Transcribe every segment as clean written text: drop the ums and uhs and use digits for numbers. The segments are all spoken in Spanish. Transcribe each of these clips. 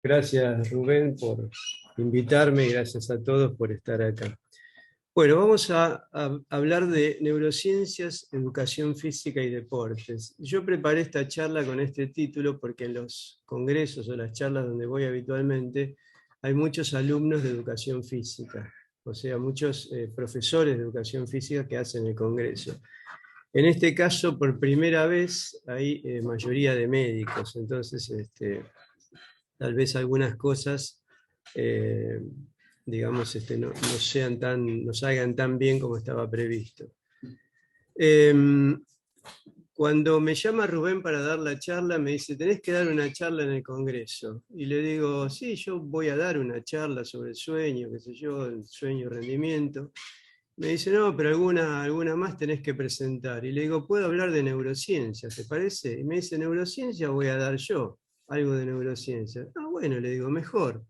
Gracias, Rubén, por invitarme y gracias a todos por estar acá. Bueno, vamos a hablar de neurociencias, educación física y deportes. Yo preparé esta charla con este título porque en los congresos o las charlas donde voy habitualmente hay muchos alumnos de educación física, o sea, muchos profesores de educación física que hacen el congreso. En este caso, por primera vez, hay mayoría de médicos, entonces tal vez algunas cosas, eh, digamos, no salgan tan bien como estaba previsto. Cuando me llama Rubén para dar la charla, me dice, tenés que dar una charla en el Congreso. Y le digo, sí, yo voy a dar una charla sobre el sueño, qué sé yo, el sueño y rendimiento. Me dice, no, pero alguna más tenés que presentar. Y le digo, ¿puedo hablar de neurociencia, te parece? Y me dice, neurociencia voy a dar yo, algo de neurociencia. Ah, bueno, le digo, mejor.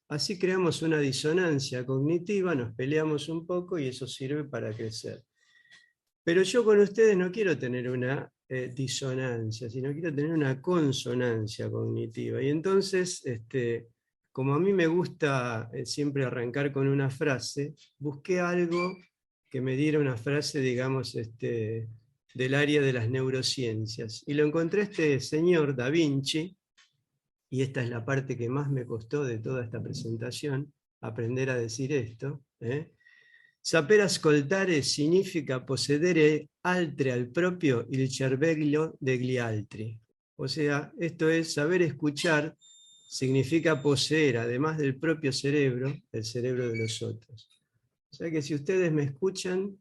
Así creamos una disonancia cognitiva, nos peleamos un poco y eso sirve para crecer. Pero yo con ustedes no quiero tener una disonancia, sino quiero tener una consonancia cognitiva. Y entonces, como a mí me gusta siempre arrancar con una frase, busqué algo que me diera una frase, digamos, del área de las neurociencias. Y lo encontré este señor Da Vinci, y esta es la parte que más me costó de toda esta presentación, aprender a decir esto. Saper ascoltare significa possedere altre al proprio il cervello degli altri. O sea, esto es, saber escuchar significa poseer, además del propio cerebro, el cerebro de los otros. O sea que si ustedes me escuchan,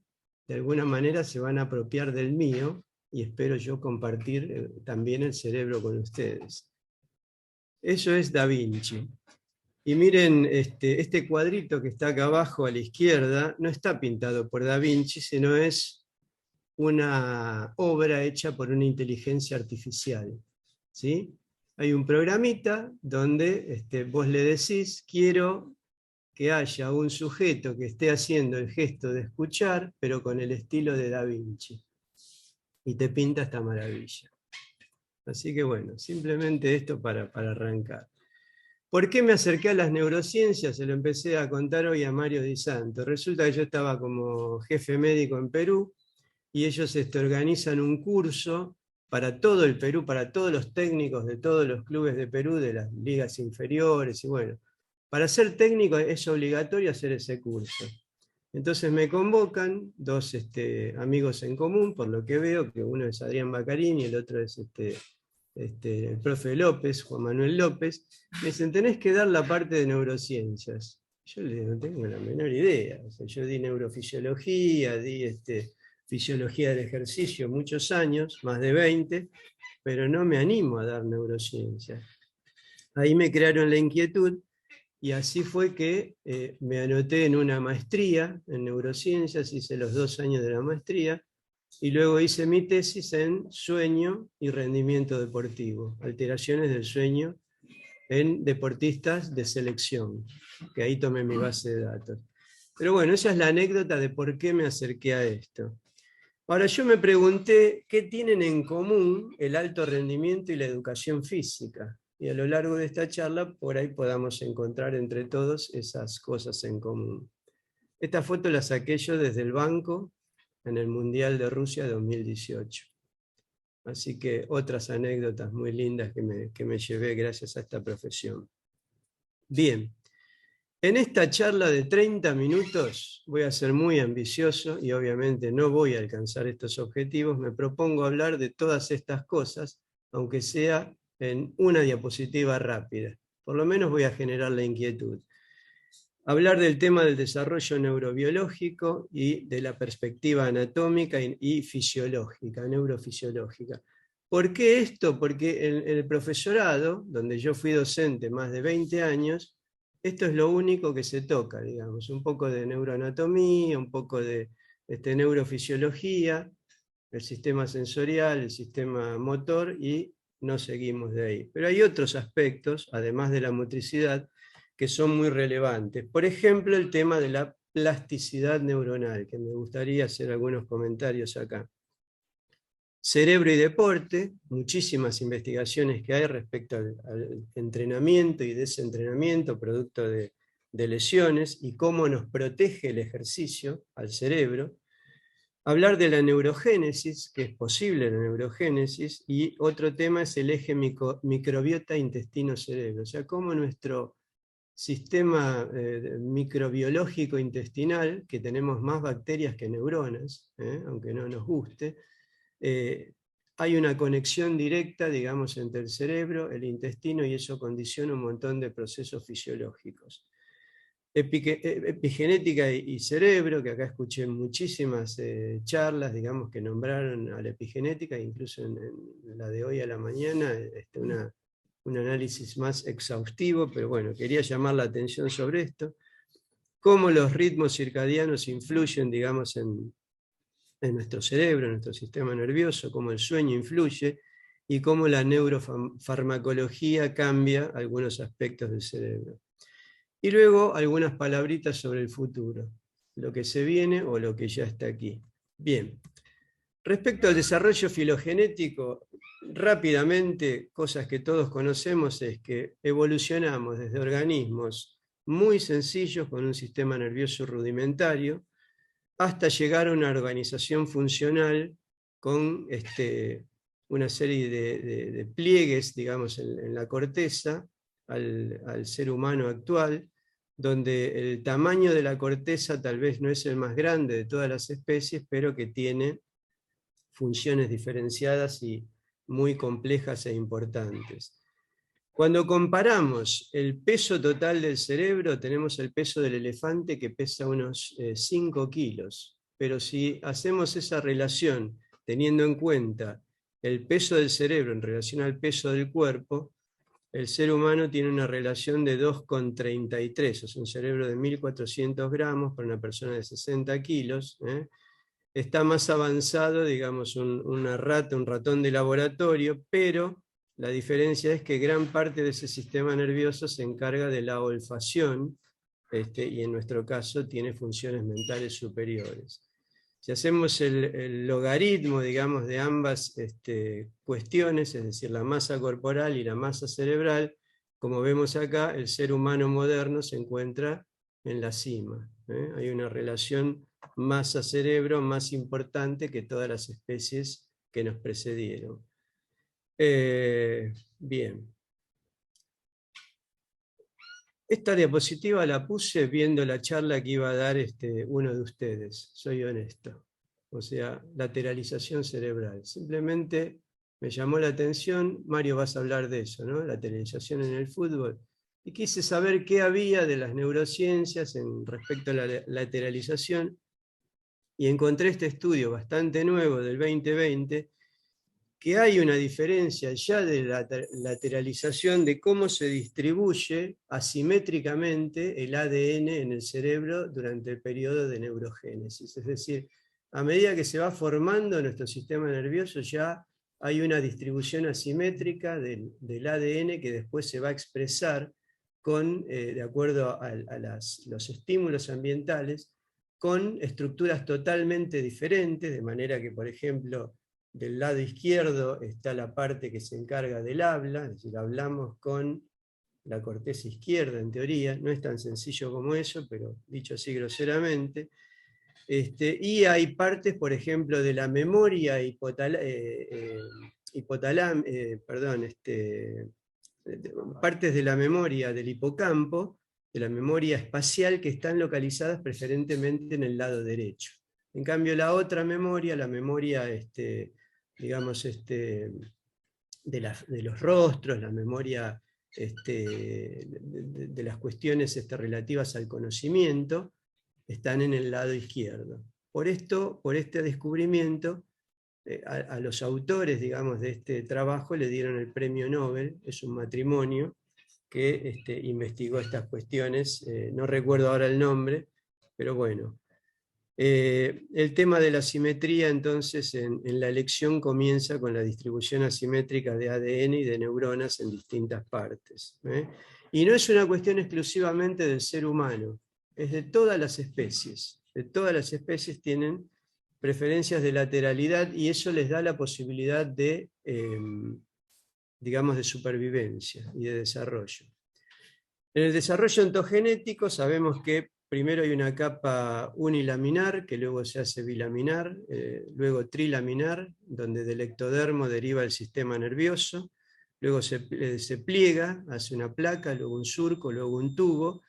de alguna manera se van a apropiar del mío y espero yo compartir también el cerebro con ustedes. Eso es Da Vinci. Y miren, este cuadrito que está acá abajo a la izquierda no está pintado por Da Vinci, sino es una obra hecha por una inteligencia artificial. ¿Sí? Hay un programita donde vos le decís, quiero que haya un sujeto que esté haciendo el gesto de escuchar, pero con el estilo de Da Vinci. Y te pinta esta maravilla. Así que bueno, simplemente esto para arrancar. ¿Por qué me acerqué a las neurociencias? Se lo empecé a contar hoy a Mario Di Santo. Resulta que yo estaba como jefe médico en Perú y ellos organizan un curso para todo el Perú, para todos los técnicos de todos los clubes de Perú, de las ligas inferiores. Y bueno, para ser técnico es obligatorio hacer ese curso. Entonces me convocan dos amigos en común, por lo que veo, que uno es Adrián Bacarini y el otro es el profe López, Juan Manuel López. Me dicen, tenés que dar la parte de neurociencias. Yo no tengo la menor idea. O sea, yo di neurofisiología, di fisiología del ejercicio muchos años, más de 20, pero no me animo a dar neurociencias. Ahí me crearon la inquietud y así fue que me anoté en una maestría en neurociencias, hice los 2 años de la maestría, y luego hice mi tesis en sueño y rendimiento deportivo, alteraciones del sueño en deportistas de selección, que ahí tomé mi base de datos. Pero bueno, esa es la anécdota de por qué me acerqué a esto. Ahora yo me pregunté qué tienen en común el alto rendimiento y la educación física. Y a lo largo de esta charla, por ahí podamos encontrar entre todos esas cosas en común. Esta foto la saqué yo desde el banco en el Mundial de Rusia 2018. Así que otras anécdotas muy lindas que me llevé gracias a esta profesión. Bien, en esta charla de 30 minutos voy a ser muy ambicioso y obviamente no voy a alcanzar estos objetivos. Me propongo hablar de todas estas cosas, aunque sea en una diapositiva rápida. Por lo menos voy a generar la inquietud. Hablar del tema del desarrollo neurobiológico y de la perspectiva anatómica y fisiológica, neurofisiológica. ¿Por qué esto? Porque en el profesorado, donde yo fui docente más de 20 años, esto es lo único que se toca, digamos, un poco de neuroanatomía, un poco de neurofisiología, el sistema sensorial, el sistema motor, y no seguimos de ahí. Pero hay otros aspectos, además de la motricidad, que son muy relevantes. Por ejemplo, el tema de la plasticidad neuronal, que me gustaría hacer algunos comentarios acá. Cerebro y deporte, muchísimas investigaciones que hay respecto al entrenamiento y desentrenamiento producto de lesiones y cómo nos protege el ejercicio al cerebro. Hablar de la neurogénesis, que es posible la neurogénesis, y otro tema es el eje microbiota intestino-cerebro, o sea, cómo nuestro sistema microbiológico intestinal, que tenemos más bacterias que neuronas, aunque no nos guste, hay una conexión directa, digamos, entre el cerebro, el intestino, y eso condiciona un montón de procesos fisiológicos. Epigenética y cerebro, que acá escuché muchísimas charlas, digamos, que nombraron a la epigenética, incluso en la de hoy a la mañana, un análisis más exhaustivo, pero bueno, quería llamar la atención sobre esto, cómo los ritmos circadianos influyen, digamos, en nuestro cerebro, en nuestro sistema nervioso, cómo el sueño influye, y cómo la neurofarmacología cambia algunos aspectos del cerebro. Y luego algunas palabritas sobre el futuro, lo que se viene o lo que ya está aquí. Bien, respecto al desarrollo filogenético, rápidamente, cosas que todos conocemos es que evolucionamos desde organismos muy sencillos con un sistema nervioso rudimentario hasta llegar a una organización funcional con una serie de pliegues, digamos, en la corteza al ser humano actual, donde el tamaño de la corteza tal vez no es el más grande de todas las especies, pero que tiene funciones diferenciadas y muy complejas e importantes. Cuando comparamos el peso total del cerebro, tenemos el peso del elefante que pesa unos 5 kilos, pero si hacemos esa relación teniendo en cuenta el peso del cerebro en relación al peso del cuerpo, el ser humano tiene una relación de 2,33, o sea, un cerebro de 1.400 gramos para una persona de 60 kilos. Está más avanzado, digamos, un ratón de laboratorio, pero la diferencia es que gran parte de ese sistema nervioso se encarga de la olfacción, y en nuestro caso tiene funciones mentales superiores. Si hacemos el logaritmo, digamos, de ambas cuestiones, es decir, la masa corporal y la masa cerebral, como vemos acá, el ser humano moderno se encuentra en la cima. Hay una relación masa-cerebro más importante que todas las especies que nos precedieron. Bien. Esta diapositiva la puse viendo la charla que iba a dar uno de ustedes, soy honesto. O sea, lateralización cerebral. Simplemente me llamó la atención, Mario, vas a hablar de eso, ¿no? Lateralización en el fútbol. Y quise saber qué había de las neurociencias respecto a la lateralización, y encontré este estudio bastante nuevo del 2020, que hay una diferencia ya de la lateralización de cómo se distribuye asimétricamente el ADN en el cerebro durante el periodo de neurogénesis. Es decir, a medida que se va formando nuestro sistema nervioso, ya hay una distribución asimétrica del ADN que después se va a expresar de acuerdo a los estímulos ambientales, con estructuras totalmente diferentes, de manera que, por ejemplo, del lado izquierdo está la parte que se encarga del habla, es decir, hablamos con la corteza izquierda en teoría, no es tan sencillo como eso, pero dicho así groseramente. Y hay partes, por ejemplo, de la memoria partes de la memoria del hipocampo, de la memoria espacial, que están localizadas preferentemente en el lado derecho. En cambio, la otra memoria, la memoria digamos, de los rostros, la memoria de las cuestiones relativas al conocimiento, están en el lado izquierdo. Por este descubrimiento, a los autores, digamos, de este trabajo le dieron el premio Nobel. Es un matrimonio que investigó estas cuestiones, no recuerdo ahora el nombre, pero bueno. El tema de la simetría, entonces, en la elección comienza con la distribución asimétrica de ADN y de neuronas en distintas partes. Y no es una cuestión exclusivamente del ser humano, es de todas las especies. De todas las especies tienen preferencias de lateralidad, y eso les da la posibilidad de, digamos, de supervivencia y de desarrollo. En el desarrollo ontogenético sabemos que primero hay una capa unilaminar, que luego se hace bilaminar, luego trilaminar, donde del ectodermo deriva el sistema nervioso, luego se pliega, hace una placa, luego un surco, luego un tubo.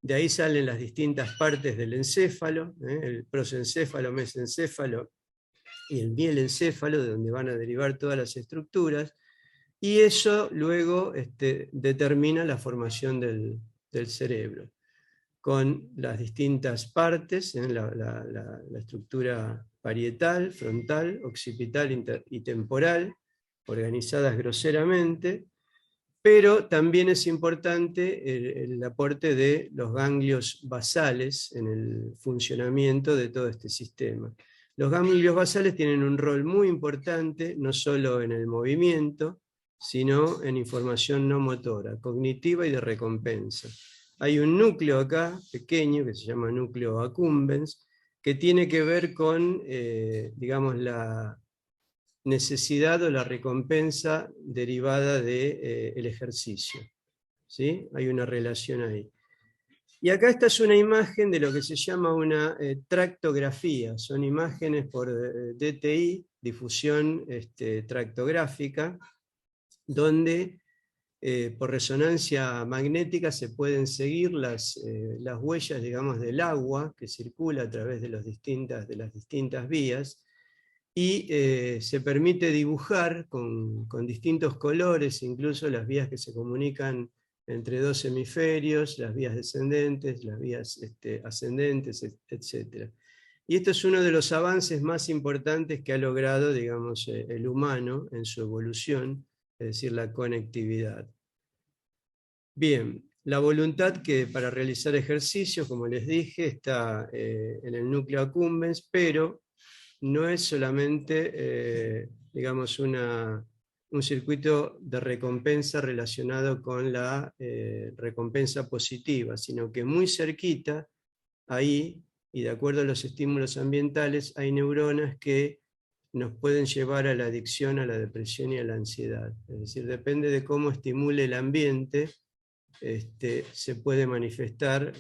De ahí salen las distintas partes del encéfalo, el prosencéfalo, mesencéfalo y el mielencéfalo, de donde van a derivar todas las estructuras, y eso luego determina la formación del cerebro, con las distintas partes, la estructura parietal, frontal, occipital y temporal, organizadas groseramente, pero también es importante el aporte de los ganglios basales en el funcionamiento de todo este sistema. Los ganglios basales tienen un rol muy importante, no solo en el movimiento, sino en información no motora, cognitiva y de recompensa. Hay un núcleo acá, pequeño, que se llama núcleo accumbens, que tiene que ver con, digamos, la necesidad o la recompensa derivada del ejercicio. ¿Sí? Hay una relación ahí. Y acá esta es una imagen de lo que se llama una tractografía. Son imágenes por DTI, difusión tractográfica, donde por resonancia magnética se pueden seguir las huellas, digamos, del agua que circula a través de las distintas vías, y se permite dibujar con distintos colores, incluso las vías que se comunican entre dos hemisferios, las vías descendentes, las vías ascendentes, etc. Y esto es uno de los avances más importantes que ha logrado, digamos, el humano en su evolución, es decir, la conectividad. Bien, la voluntad que para realizar ejercicios, como les dije, está en el núcleo accumbens, pero no es solamente, digamos, un circuito de recompensa relacionado con la recompensa positiva, sino que muy cerquita, ahí, y de acuerdo a los estímulos ambientales, hay neuronas que nos pueden llevar a la adicción, a la depresión y a la ansiedad. Es decir, depende de cómo estimule el ambiente, se puede manifestar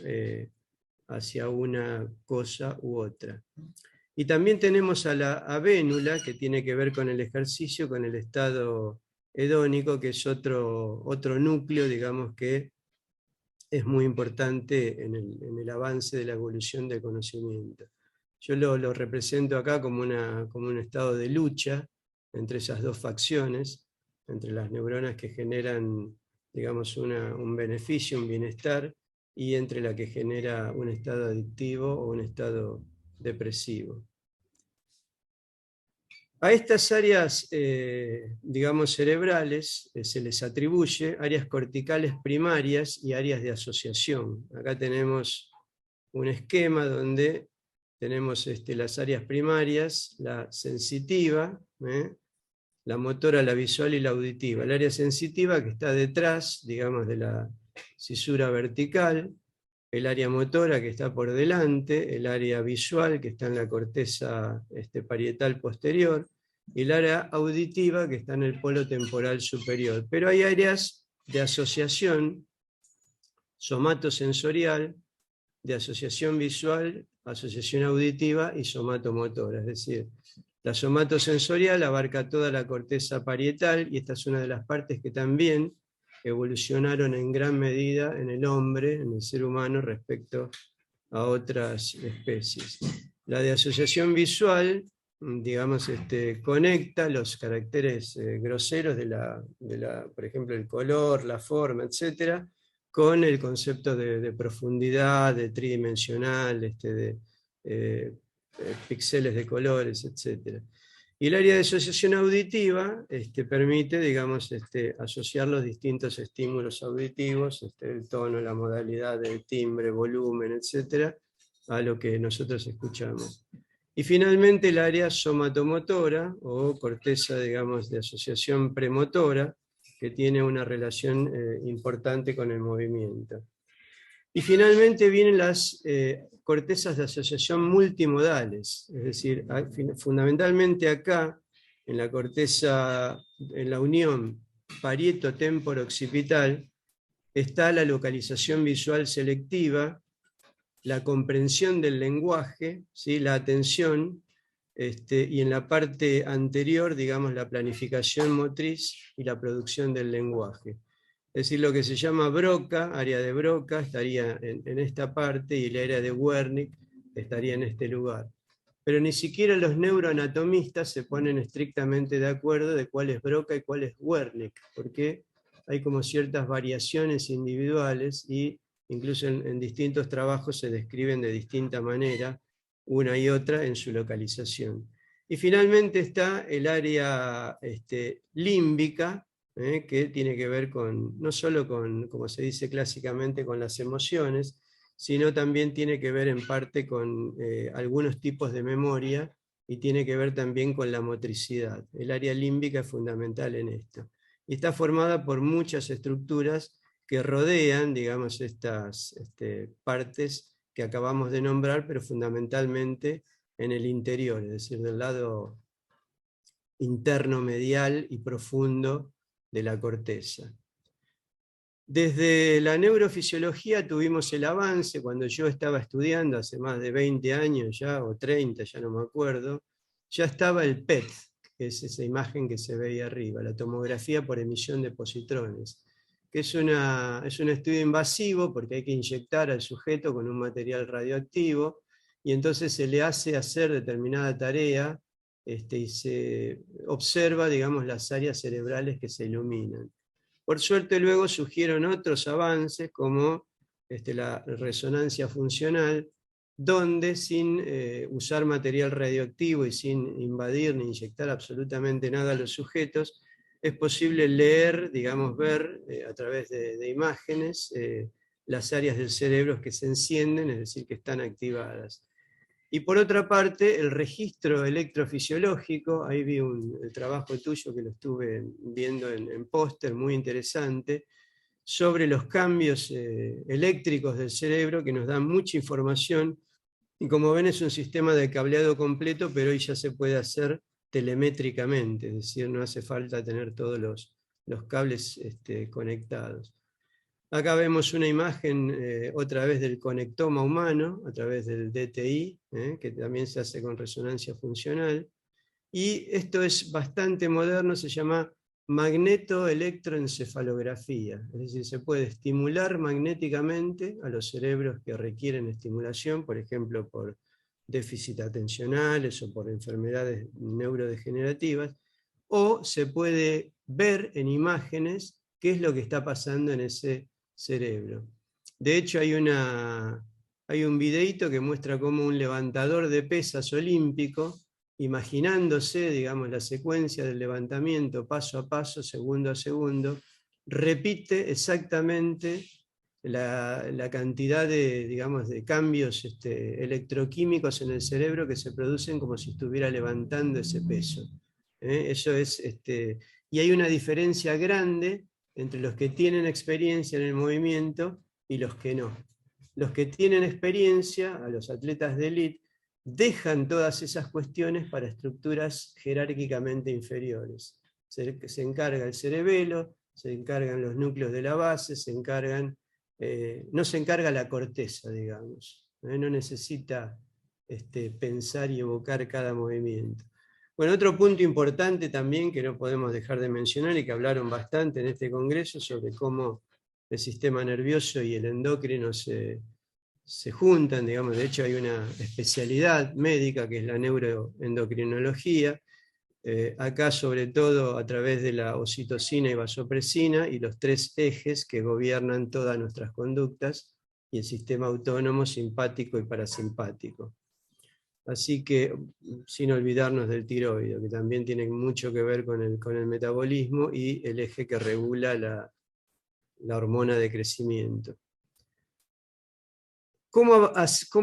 hacia una cosa u otra. Y también tenemos a la avénula, que tiene que ver con el ejercicio, con el estado hedónico, que es otro núcleo, digamos, que es muy importante en el avance de la evolución del conocimiento. Yo lo represento acá como un estado de lucha entre esas dos facciones, entre las neuronas que generan, digamos, un beneficio, un bienestar, y entre la que genera un estado adictivo o un estado depresivo. A estas áreas, digamos, cerebrales se les atribuye áreas corticales primarias y áreas de asociación. Acá tenemos un esquema donde tenemos las áreas primarias, la sensitiva, la motora, la visual y la auditiva. El área sensitiva, que está detrás, digamos, de la cisura vertical, el área motora, que está por delante, el área visual, que está en la corteza parietal posterior, y el área auditiva, que está en el polo temporal superior. Pero hay áreas de asociación somatosensorial, de asociación visual, asociación auditiva y somatomotora. Es decir, la somatosensorial abarca toda la corteza parietal, y esta es una de las partes que también evolucionaron en gran medida en el hombre, en el ser humano, respecto a otras especies. La de asociación visual, digamos, conecta los caracteres groseros por ejemplo, el color, la forma, etc., con el concepto de profundidad, de tridimensional, de píxeles de colores, etc. Y el área de asociación auditiva permite, digamos, asociar los distintos estímulos auditivos, el tono, la modalidad, el timbre, volumen, etc., a lo que nosotros escuchamos. Y finalmente el área somatomotora, o corteza, digamos, de asociación premotora, que tiene una relación importante con el movimiento. Y finalmente vienen las cortezas de asociación multimodales, es decir, fundamentalmente acá, en la corteza, en la unión parieto-temporo-occipital, está la localización visual selectiva, la comprensión del lenguaje, ¿sí? La atención, y en la parte anterior, digamos, la planificación motriz y la producción del lenguaje. Es decir, lo que se llama Broca, área de Broca, estaría en esta parte, y el área de Wernicke estaría en este lugar. Pero ni siquiera los neuroanatomistas se ponen estrictamente de acuerdo de cuál es Broca y cuál es Wernicke, porque hay como ciertas variaciones individuales, y incluso en distintos trabajos se describen de distinta manera una y otra en su localización. Y finalmente está el área límbica, que tiene que ver no solo con, como se dice clásicamente, con las emociones, sino también tiene que ver en parte con algunos tipos de memoria, y tiene que ver también con la motricidad. El área límbica es fundamental en esto. Y está formada por muchas estructuras que rodean, digamos, estas partes que acabamos de nombrar, pero fundamentalmente en el interior, es decir, del lado interno medial y profundo de la corteza. Desde la neurofisiología tuvimos el avance cuando yo estaba estudiando, hace más de 20 años ya, o 30, ya no me acuerdo, ya estaba el PET, que es esa imagen que se ve ahí arriba, la tomografía por emisión de positrones, que es un estudio invasivo porque hay que inyectar al sujeto con un material radioactivo, y entonces se le hace hacer determinada tarea, y se observa, digamos, las áreas cerebrales que se iluminan. Por suerte luego surgieron otros avances como la resonancia funcional, donde sin usar material radioactivo y sin invadir ni inyectar absolutamente nada a los sujetos, es posible leer, digamos, ver a través de imágenes las áreas del cerebro que se encienden, es decir, que están activadas. Y por otra parte, el registro electrofisiológico, ahí vi el trabajo tuyo que lo estuve viendo en póster, muy interesante, sobre los cambios eléctricos del cerebro, que nos dan mucha información, y como ven es un sistema de cableado completo, pero hoy ya se puede hacer telemétricamente, es decir, no hace falta tener todos los cables conectados. Acá vemos una imagen otra vez del conectoma humano a través del DTI, que también se hace con resonancia funcional. Y esto es bastante moderno, se llama magnetoelectroencefalografía. Es decir, se puede estimular magnéticamente a los cerebros que requieren estimulación, por ejemplo, por déficit atencionales o por enfermedades neurodegenerativas, o se puede ver en imágenes qué es lo que está pasando en ese cerebro. De hecho, hay un videíto que muestra cómo un levantador de pesas olímpico, imaginándose, digamos, la secuencia del levantamiento paso a paso, segundo a segundo, repite exactamente la cantidad de, digamos, de cambios electroquímicos en el cerebro que se producen como si estuviera levantando ese peso. Eso es, y hay una diferencia grande entre los que tienen experiencia en el movimiento y los que no. Los que tienen experiencia, a los atletas de élite, dejan todas esas cuestiones para estructuras jerárquicamente inferiores. Se encarga el cerebelo, se encargan los núcleos de la base, no se encarga la corteza, digamos. No necesita pensar y evocar cada movimiento. Bueno, otro punto importante también que no podemos dejar de mencionar y que hablaron bastante en este congreso sobre cómo el sistema nervioso y el endocrino se juntan, digamos. De hecho hay una especialidad médica que es la neuroendocrinología, acá sobre todo a través de la oxitocina y vasopresina y los 3 ejes que gobiernan todas nuestras conductas y el sistema autónomo simpático y parasimpático. Así que, sin olvidarnos del tiroide, que también tiene mucho que ver con el metabolismo y el eje que regula la hormona de crecimiento. ¿Cómo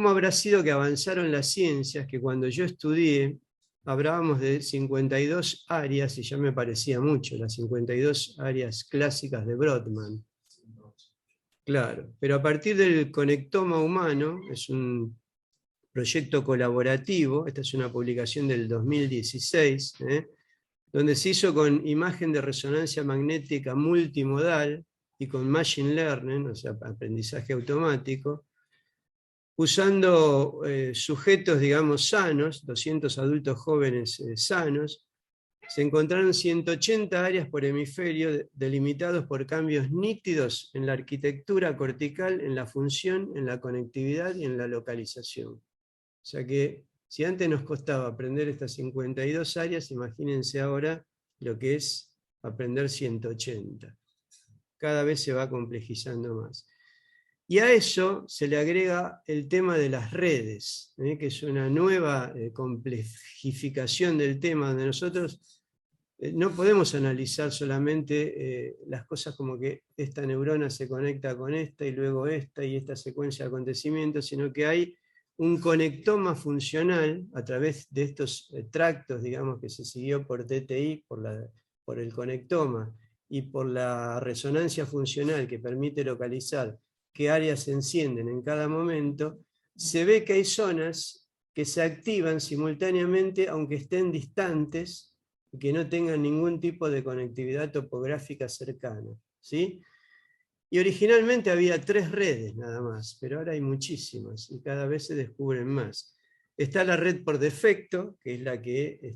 habrá sido que avanzaron las ciencias? Que cuando yo estudié, hablábamos de 52 áreas, y ya me parecía mucho, las 52 áreas clásicas de Brodmann. Claro, pero a partir del conectoma humano, es un proyecto colaborativo, esta es una publicación del 2016, donde se hizo con imagen de resonancia magnética multimodal y con machine learning, o sea, aprendizaje automático, usando sujetos, digamos, sanos, 200 adultos jóvenes sanos. Se encontraron 180 áreas por hemisferio delimitados por cambios nítidos en la arquitectura cortical, en la función, en la conectividad y en la localización. O sea que si antes nos costaba aprender estas 52 áreas, imagínense ahora lo que es aprender 180. Cada vez se va complejizando más. Y a eso se le agrega el tema de las redes, que es una nueva complejificación del tema, donde nosotros no podemos analizar solamente las cosas como que esta neurona se conecta con esta y luego esta y esta secuencia de acontecimientos, sino que hay un conectoma funcional a través de estos tractos, digamos, que se siguió por DTI, por el conectoma, y por la resonancia funcional que permite localizar qué áreas se encienden en cada momento, se ve que hay zonas que se activan simultáneamente aunque estén distantes y que no tengan ningún tipo de conectividad topográfica cercana, ¿sí? Y originalmente había 3 redes nada más, pero ahora hay muchísimas y cada vez se descubren más. Está la red por defecto, que es la que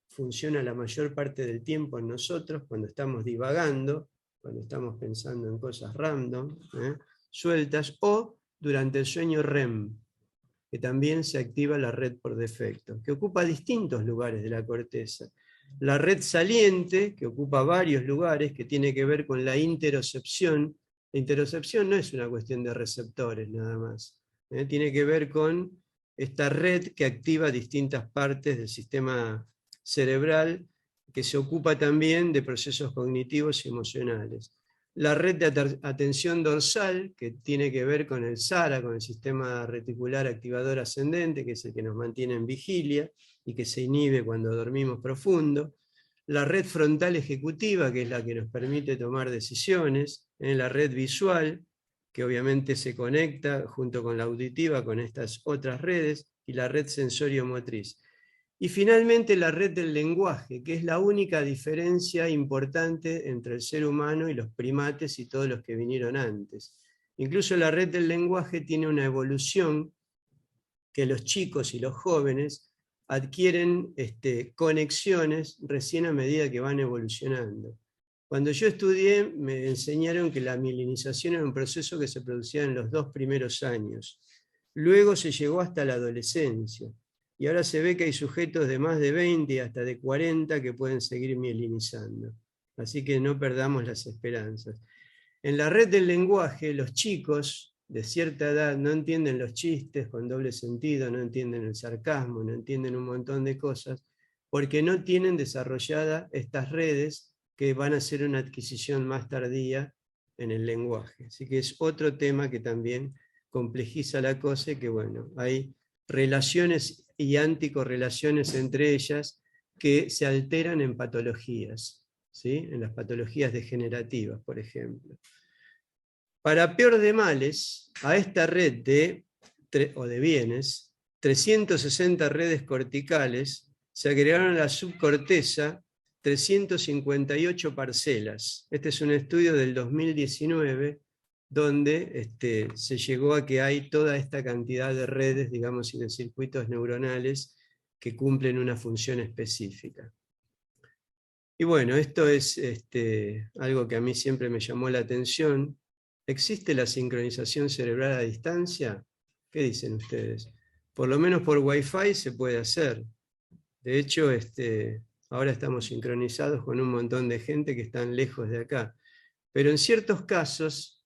funciona la mayor parte del tiempo en nosotros, cuando estamos divagando, cuando estamos pensando en cosas random, sueltas, o durante el sueño REM, que también se activa la red por defecto, que ocupa distintos lugares de la corteza. La red saliente, que ocupa varios lugares, que tiene que ver con la interocepción. La interocepción no es una cuestión de receptores nada más, tiene que ver con esta red que activa distintas partes del sistema cerebral, que se ocupa también de procesos cognitivos y emocionales. La red de atención dorsal, que tiene que ver con el SARA, con el sistema reticular activador ascendente, que es el que nos mantiene en vigilia y que se inhibe cuando dormimos profundo. La red frontal ejecutiva, que es la que nos permite tomar decisiones. La red visual, que obviamente se conecta junto con la auditiva con estas otras redes. Y la red sensorio-motriz. Y finalmente la red del lenguaje, que es la única diferencia importante entre el ser humano y los primates y todos los que vinieron antes. Incluso la red del lenguaje tiene una evolución que los chicos y los jóvenes adquieren conexiones recién a medida que van evolucionando. Cuando yo estudié me enseñaron que la mielinización era un proceso que se producía en los 2 primeros años. Luego se llegó hasta la adolescencia. Y ahora se ve que hay sujetos de más de 20 y hasta de 40 que pueden seguir mielinizando. Así que no perdamos las esperanzas. En la red del lenguaje, los chicos de cierta edad no entienden los chistes con doble sentido, no entienden el sarcasmo, no entienden un montón de cosas, porque no tienen desarrolladas estas redes que van a ser una adquisición más tardía en el lenguaje. Así que es otro tema que también complejiza la cosa y que, bueno, hay relaciones y anticorrelaciones entre ellas que se alteran en patologías, ¿sí? En las patologías degenerativas, por ejemplo. Para peor de males, a esta red de bienes, 360 redes corticales, se agregaron a la subcorteza 358 parcelas. Este es un estudio del 2019 donde se llegó a que hay toda esta cantidad de redes, digamos, y de circuitos neuronales que cumplen una función específica. Y bueno, esto es algo que a mí siempre me llamó la atención. ¿Existe la sincronización cerebral a distancia? ¿Qué dicen ustedes? Por lo menos por Wi-Fi se puede hacer. De hecho, ahora estamos sincronizados con un montón de gente que están lejos de acá. Pero en ciertos casos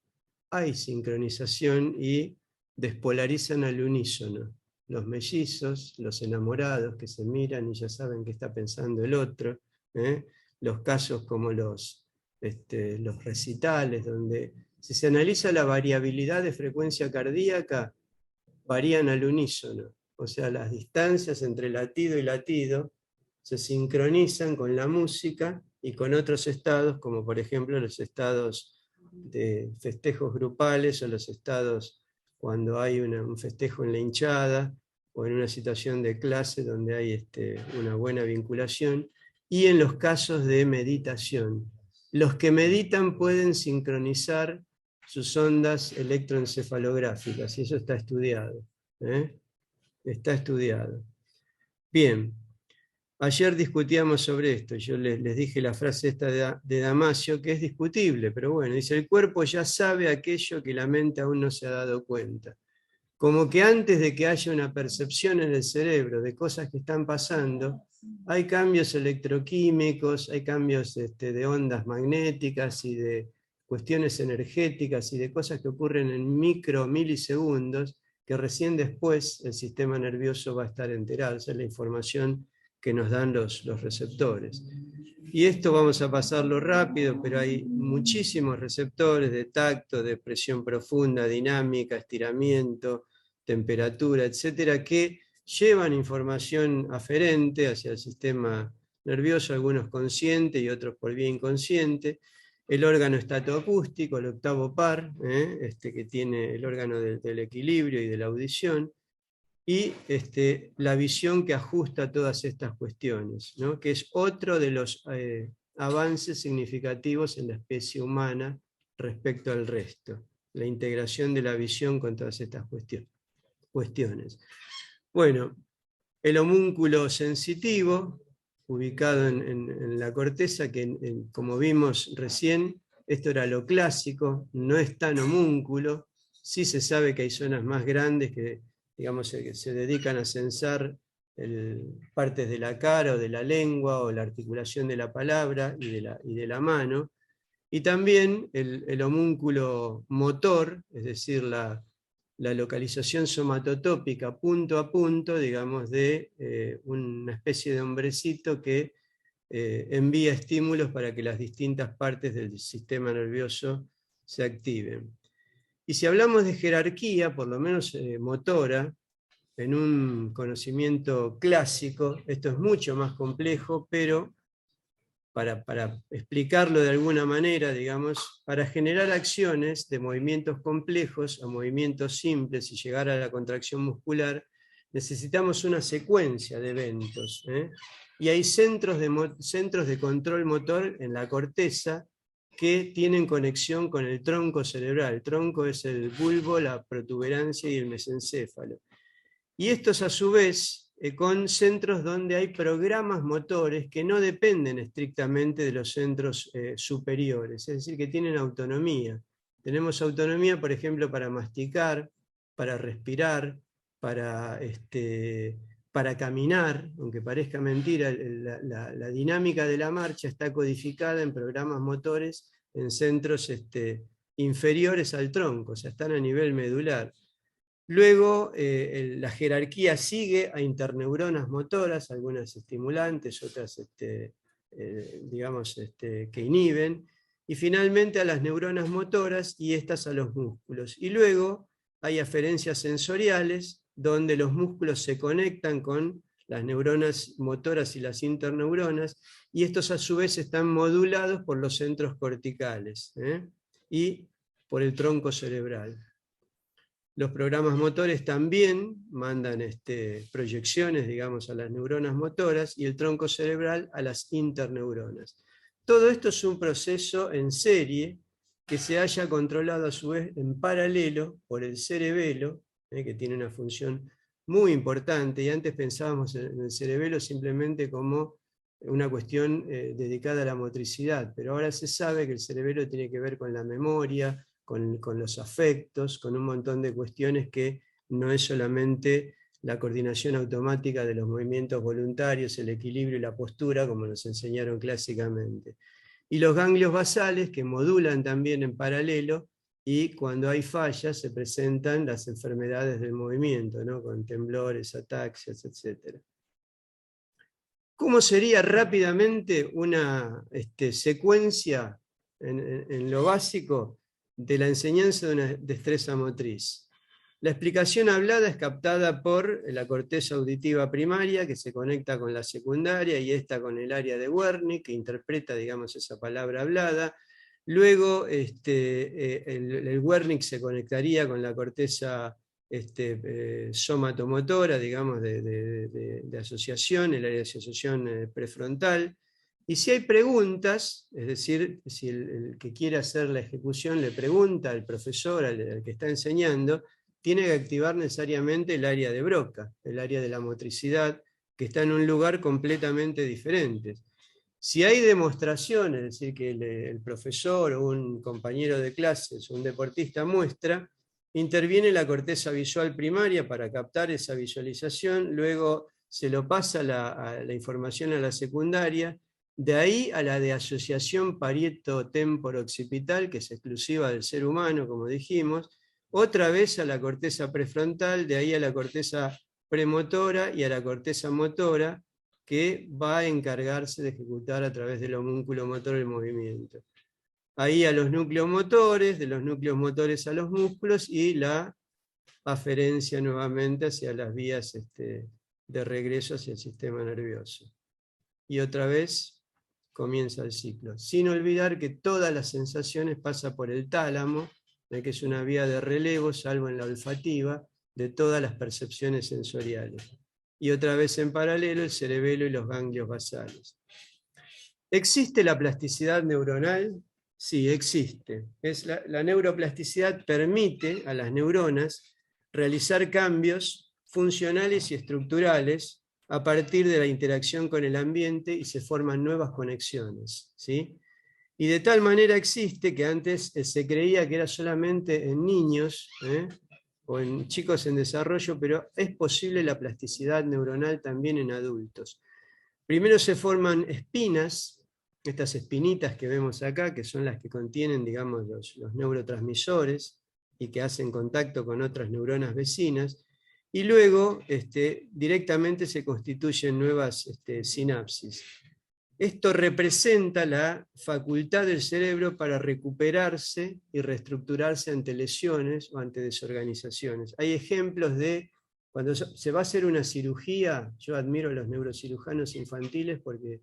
hay sincronización y despolarizan al unísono. Los mellizos, los enamorados que se miran y ya saben qué está pensando el otro. Los casos como los recitales, donde si se analiza la variabilidad de frecuencia cardíaca, varían al unísono. O sea, las distancias entre latido y latido se sincronizan con la música y con otros estados, como por ejemplo los estados de festejos grupales o los estados cuando hay un festejo en la hinchada o en una situación de clase donde hay una buena vinculación, y en los casos de meditación. Los que meditan pueden sincronizar sus ondas electroencefalográficas, y eso está estudiado. Está estudiado. Bien, ayer discutíamos sobre esto, yo les dije la frase esta de Damasio, que es discutible, pero bueno, dice, el cuerpo ya sabe aquello que la mente aún no se ha dado cuenta. Como que antes de que haya una percepción en el cerebro de cosas que están pasando, hay cambios electroquímicos, hay cambios de ondas magnéticas y de cuestiones energéticas y de cosas que ocurren en milisegundos, que recién después el sistema nervioso va a estar enterado. Esa es la información que nos dan los receptores. Y esto vamos a pasarlo rápido, pero hay muchísimos receptores de tacto, de presión profunda, dinámica, estiramiento, temperatura, etcétera, que llevan información aferente hacia el sistema nervioso, algunos consciente y otros por vía inconsciente. El órgano estatoacústico, el octavo par, que tiene el órgano del equilibrio y de la audición, y la visión que ajusta todas estas cuestiones, ¿no? Que es otro de los avances significativos en la especie humana respecto al resto, la integración de la visión con todas estas cuestiones. Bueno, el homúnculo sensitivo, ubicado en la corteza, que como vimos recién, esto era lo clásico, no es tan homúnculo, sí se sabe que hay zonas más grandes que, digamos, que se dedican a censar partes de la cara o de la lengua o la articulación de la palabra y de la mano, y también el homúnculo motor, es decir, la localización somatotópica punto a punto, digamos, de una especie de hombrecito que envía estímulos para que las distintas partes del sistema nervioso se activen. Y si hablamos de jerarquía, por lo menos motora, en un conocimiento clásico, esto es mucho más complejo, pero para explicarlo de alguna manera, digamos, para generar acciones de movimientos complejos a movimientos simples y llegar a la contracción muscular, necesitamos una secuencia de eventos. Y hay centros de control motor en la corteza que tienen conexión con el tronco cerebral. El tronco es el bulbo, la protuberancia y el mesencéfalo. Y estos a su vez con centros donde hay programas motores que no dependen estrictamente de los centros superiores, es decir, que tienen autonomía. Tenemos autonomía, por ejemplo, para masticar, para respirar, para caminar, aunque parezca mentira, la dinámica de la marcha está codificada en programas motores en centros inferiores al tronco, o sea, están a nivel medular. Luego, la jerarquía sigue a interneuronas motoras, algunas estimulantes, otras digamos, que inhiben, y finalmente a las neuronas motoras y estas a los músculos. Y luego hay aferencias sensoriales, donde los músculos se conectan con las neuronas motoras y las interneuronas, y estos a su vez están modulados por los centros corticales y por el tronco cerebral. Los programas motores también mandan proyecciones, digamos, a las neuronas motoras y el tronco cerebral a las interneuronas. Todo esto es un proceso en serie que se haya controlado a su vez en paralelo por el cerebelo, que tiene una función muy importante, y antes pensábamos en el cerebelo simplemente como una cuestión dedicada a la motricidad, pero ahora se sabe que el cerebelo tiene que ver con la memoria, con los afectos, con un montón de cuestiones que no es solamente la coordinación automática de los movimientos voluntarios, el equilibrio y la postura, como nos enseñaron clásicamente. Y los ganglios basales, que modulan también en paralelo, y cuando hay fallas se presentan las enfermedades del movimiento, ¿no? Con temblores, ataxias, etc. ¿Cómo sería rápidamente una secuencia en lo básico de la enseñanza de una destreza motriz? La explicación hablada es captada por la corteza auditiva primaria, que se conecta con la secundaria, y esta con el área de Wernicke, que interpreta, digamos, esa palabra hablada. Luego el Wernicke se conectaría con la corteza somatomotora, digamos, de asociación, el área de asociación prefrontal. Y si hay preguntas, es decir, si el que quiere hacer la ejecución le pregunta al profesor, al que está enseñando, tiene que activar necesariamente el área de Broca, el área de la motricidad, que está en un lugar completamente diferente. Si hay demostraciones, es decir, que el profesor o un compañero de clases o un deportista muestra, interviene la corteza visual primaria para captar esa visualización, luego se lo pasa a la información a la secundaria, de ahí a la de asociación parieto-temporo-occipital, que es exclusiva del ser humano, como dijimos, otra vez a la corteza prefrontal, de ahí a la corteza premotora y a la corteza motora, que va a encargarse de ejecutar a través del homúnculo motor el movimiento. Ahí a los núcleos motores, de los núcleos motores a los músculos, y la aferencia nuevamente hacia las vías de regreso hacia el sistema nervioso. Y otra vez comienza el ciclo. Sin olvidar que todas las sensaciones pasan por el tálamo, que es una vía de relevo, salvo en la olfativa, de todas las percepciones sensoriales. Y otra vez en paralelo el cerebelo y los ganglios basales. ¿Existe la plasticidad neuronal? Sí, existe. La neuroplasticidad permite a las neuronas realizar cambios funcionales y estructurales a partir de la interacción con el ambiente y se forman nuevas conexiones, ¿sí? Y de tal manera existe que antes se creía que era solamente en niños, o en chicos en desarrollo, pero es posible la plasticidad neuronal también en adultos. Primero se forman espinas, estas espinitas que vemos acá, que son las que contienen, digamos, los neurotransmisores y que hacen contacto con otras neuronas vecinas, y luego directamente se constituyen nuevas sinapsis. Esto representa la facultad del cerebro para recuperarse y reestructurarse ante lesiones o ante desorganizaciones. Hay ejemplos de cuando se va a hacer una cirugía. Yo admiro a los neurocirujanos infantiles porque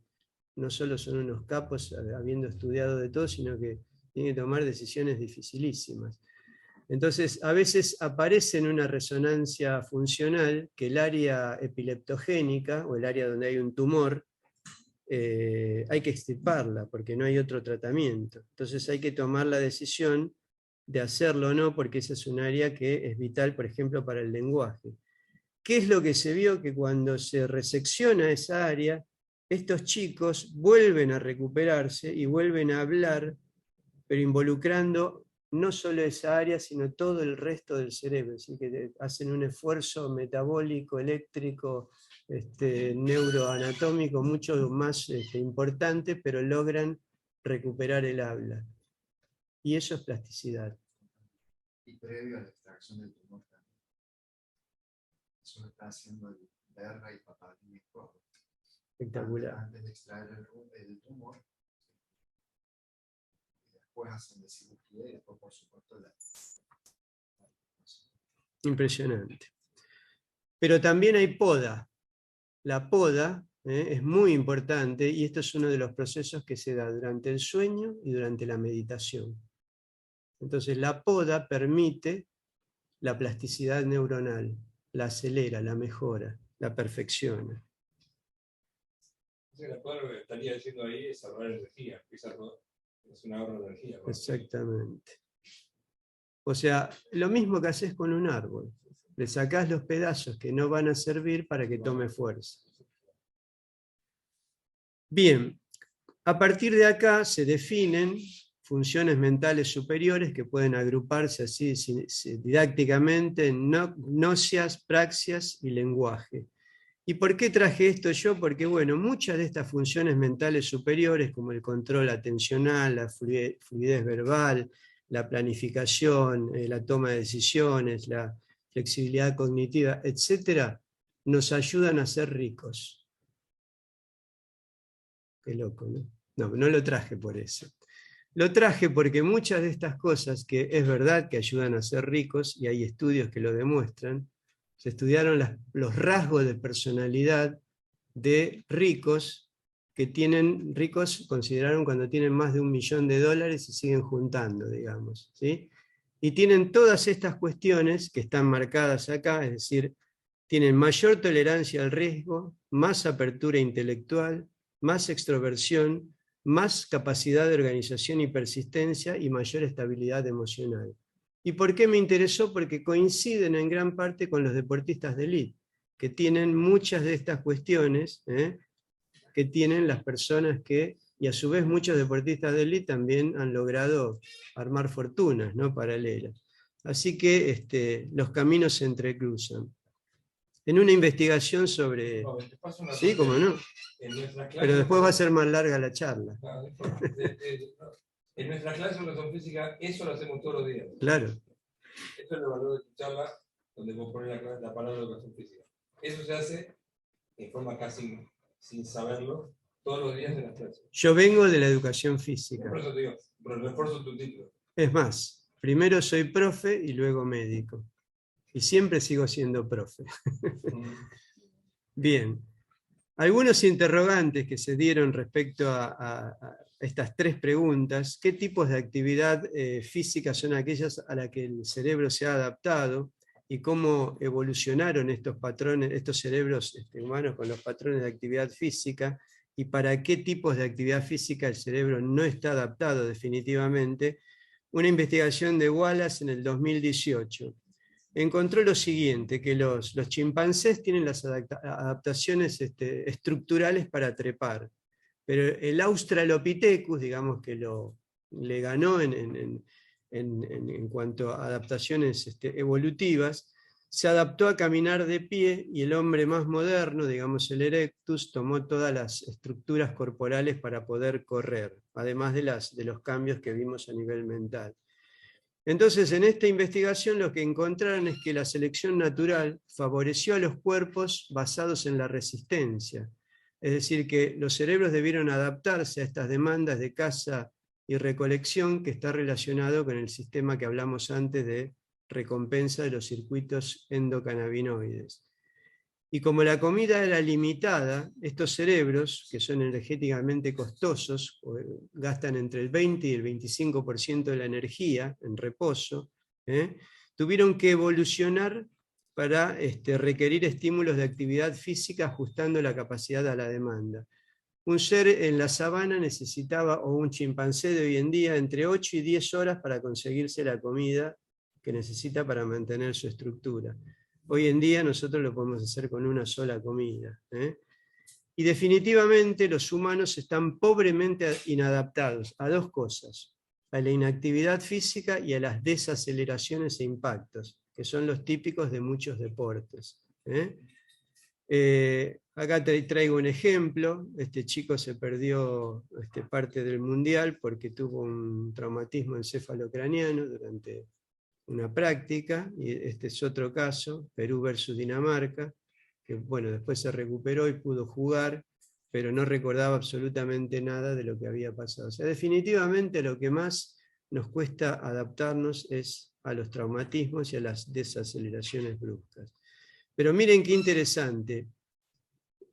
no solo son unos capos habiendo estudiado de todo, sino que tienen que tomar decisiones dificilísimas. Entonces, a veces aparece en una resonancia funcional que el área epileptogénica, o el área donde hay un tumor, hay que extirparla porque no hay otro tratamiento. Entonces hay que tomar la decisión de hacerlo o no, porque esa es un área que es vital, por ejemplo, para el lenguaje. ¿Qué es lo que se vio? Que cuando se resecciona esa área, estos chicos vuelven a recuperarse y vuelven a hablar, pero involucrando no solo esa área, sino todo el resto del cerebro. Así que hacen un esfuerzo metabólico, eléctrico, neuroanatómico mucho más importante, pero logran recuperar el habla. Y eso es plasticidad. Y previo a la extracción del tumor también. Eso lo está haciendo el Berra y Papadimico. Espectacular. Antes de extraer el tumor, y después hacen la cirugía y después, por supuesto, la... Impresionante. Pero también hay poda. La poda es muy importante y esto es uno de los procesos que se da durante el sueño y durante la meditación. Entonces la poda permite la plasticidad neuronal, la acelera, la mejora, la perfecciona. La poda lo que estaría diciendo ahí es ahorrar energía, es un ahorro de energía. Exactamente. O sea, lo mismo que haces con un árbol. Le sacás los pedazos que no van a servir para que tome fuerza. Bien, a partir de acá se definen funciones mentales superiores que pueden agruparse así didácticamente en gnosias, praxias y lenguaje. ¿Y por qué traje esto yo? Porque bueno, muchas de estas funciones mentales superiores, como el control atencional, la fluidez verbal, la planificación, la toma de decisiones, la flexibilidad cognitiva, etc., nos ayudan a ser ricos. Qué loco, ¿no? No, no lo traje por eso. Lo traje porque muchas de estas cosas, que es verdad que ayudan a ser ricos, y hay estudios que lo demuestran, se estudiaron los rasgos de personalidad de ricos que tienen, ricos consideraron cuando tienen más de $1 millón y siguen juntando, digamos, ¿sí? Y tienen todas estas cuestiones que están marcadas acá, es decir, tienen mayor tolerancia al riesgo, más apertura intelectual, más extroversión, más capacidad de organización y persistencia y mayor estabilidad emocional. ¿Y por qué me interesó? Porque coinciden en gran parte con los deportistas de élite, que tienen muchas de estas cuestiones, que tienen las personas que, y a su vez muchos deportistas de élite también han logrado armar fortunas, ¿no?, paralelas. Así que los caminos se entrecruzan. En una investigación sobre... No, te paso una Sí, cosa. cómo no. En nuestra clase, Pero después va a ser más larga la charla. No, no importa. En nuestra clase de educación física, eso lo hacemos todos los días. Claro. Esto es el valor de tu charla, donde vos pones la palabra educación física. Eso se hace en forma casi sin saberlo, todos los días en las clases. Yo vengo de la educación física. Por eso te digo, refuerzo tu título. Es más, primero soy profe y luego médico. Y siempre sigo siendo profe. Bien. Algunos interrogantes que se dieron respecto a estas 3 preguntas: ¿qué tipos de actividad física son aquellas a las que el cerebro se ha adaptado? ¿Y cómo evolucionaron estos patrones, estos cerebros humanos con los patrones de actividad física? ¿Y para qué tipos de actividad física el cerebro no está adaptado definitivamente? Una investigación de Wallace en el 2018. Encontró lo siguiente, que los chimpancés tienen las adaptaciones estructurales para trepar, pero el Australopithecus, digamos que le ganó en cuanto a adaptaciones evolutivas, se adaptó a caminar de pie, y el hombre más moderno, digamos el Erectus, tomó todas las estructuras corporales para poder correr, además de los cambios que vimos a nivel mental. Entonces, en esta investigación lo que encontraron es que la selección natural favoreció a los cuerpos basados en la resistencia. Es decir, que los cerebros debieron adaptarse a estas demandas de caza y recolección, que está relacionado con el sistema que hablamos antes de recompensa de los circuitos endocannabinoides. Y como la comida era limitada, estos cerebros, que son energéticamente costosos, gastan entre el 20 y el 25% de la energía en reposo, tuvieron que evolucionar para requerir estímulos de actividad física ajustando la capacidad a la demanda. Un ser en la sabana necesitaba, o un chimpancé de hoy en día, entre 8 y 10 horas para conseguirse la comida que necesita para mantener su estructura. Hoy en día nosotros lo podemos hacer con una sola comida. Y definitivamente los humanos están pobremente inadaptados a 2 cosas: a la inactividad física y a las desaceleraciones e impactos, que son los típicos de muchos deportes. Acá te traigo un ejemplo. Este chico se perdió parte del mundial porque tuvo un traumatismo encefalocraniano durante una práctica, y este es otro caso, Perú versus Dinamarca, que bueno, después se recuperó y pudo jugar, pero no recordaba absolutamente nada de lo que había pasado. O sea, definitivamente lo que más nos cuesta adaptarnos es a los traumatismos y a las desaceleraciones bruscas. Pero miren qué interesante.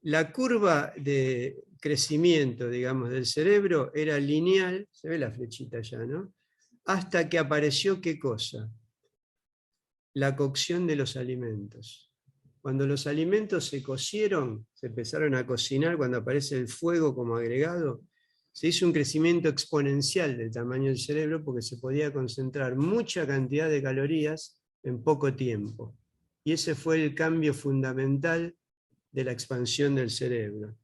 La curva de crecimiento, digamos, del cerebro era lineal, se ve la flechita ya, ¿no? Hasta que apareció, ¿qué cosa? La cocción de los alimentos. Cuando los alimentos se cocieron, se empezaron a cocinar, cuando aparece el fuego como agregado, se hizo un crecimiento exponencial del tamaño del cerebro, porque se podía concentrar mucha cantidad de calorías en poco tiempo. Y ese fue el cambio fundamental de la expansión del cerebro.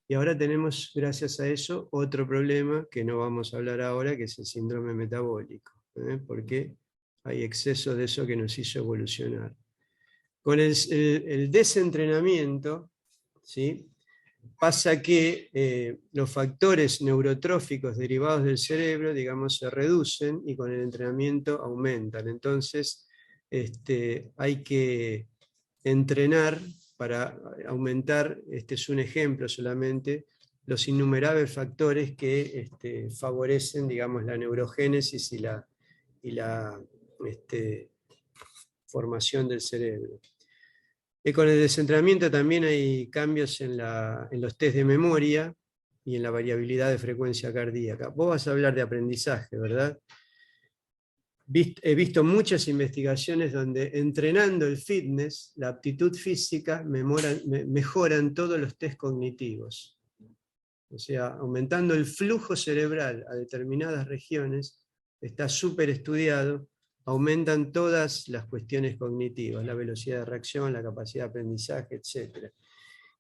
Y ahora tenemos, gracias a eso, otro problema que no vamos a hablar ahora, que es el síndrome metabólico, porque hay exceso de eso que nos hizo evolucionar. Con el desentrenamiento, ¿sí?, pasa que los factores neurotróficos derivados del cerebro, digamos, se reducen, y con el entrenamiento aumentan. Entonces, hay que entrenar para aumentar, este es un ejemplo solamente, los innumerables factores que favorecen, digamos, la neurogénesis y la formación del cerebro. Con el desentrenamiento también hay cambios en los test de memoria y en la variabilidad de frecuencia cardíaca. Vos vas a hablar de aprendizaje, ¿verdad? He visto muchas investigaciones donde entrenando el fitness, la aptitud física, mejoran todos los test cognitivos. O sea, aumentando el flujo cerebral a determinadas regiones, está súper estudiado, aumentan todas las cuestiones cognitivas, la velocidad de reacción, la capacidad de aprendizaje, etc.